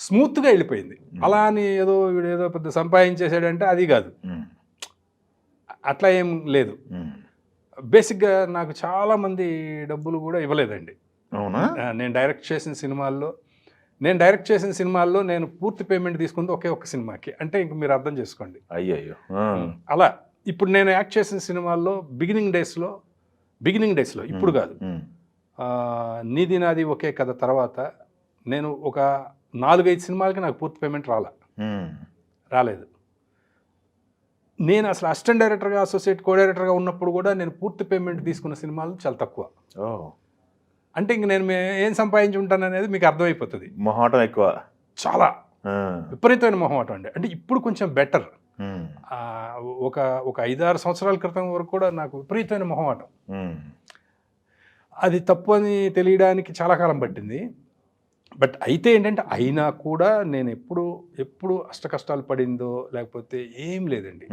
స్మూత్గా వెళ్ళిపోయింది. అలా అని ఏదో వీడు ఏదో పెద్ద సంపాదించేసాడంటే అది కాదు, అట్లా ఏం లేదు. బేసిక్గా నాకు చాలామంది డబ్బులు కూడా ఇవ్వలేదండి. అవునా? నేను డైరెక్ట్ చేసిన సినిమాల్లో నేను పూర్తి పేమెంట్ తీసుకుంది ఒకే ఒక్క సినిమాకి. అంటే ఇంక మీరు అర్థం చేసుకోండి. అయ్యయ్యో. అలా ఇప్పుడు నేను యాక్ట్ చేసిన సినిమాల్లో బిగినింగ్ డేస్లో ఇప్పుడు కాదు, నీది నాది ఒకే కథ తర్వాత నేను ఒక 4-5 సినిమాలకి నాకు పూర్తి పేమెంట్ రాలేదు. నేను అసలు అసిస్టెంట్ డైరెక్టర్గా, అసోసియేట్ కో డైరెక్టర్గా ఉన్నప్పుడు కూడా నేను పూర్తి పేమెంట్ తీసుకున్న సినిమాలు చాలా తక్కువ. అంటే ఇంక నేను ఏం సంపాదించి ఉంటాను అనేది మీకు అర్థమైపోతుంది. మొహమాటం ఎక్కువ, చాలా విపరీతమైన మొహమాటం అండి. అంటే ఇప్పుడు కొంచెం బెటర్. ఒక 5-6 సంవత్సరాల క్రితం వరకు కూడా నాకు విపరీతమైన మొహమాటం. అది తప్పు అని తెలియడానికి చాలా కాలం పట్టింది. బట్ అయితే ఏంటంటే అయినా కూడా నేను ఎప్పుడు అష్ట కష్టాలు పడిందో లేకపోతే ఏం లేదండి.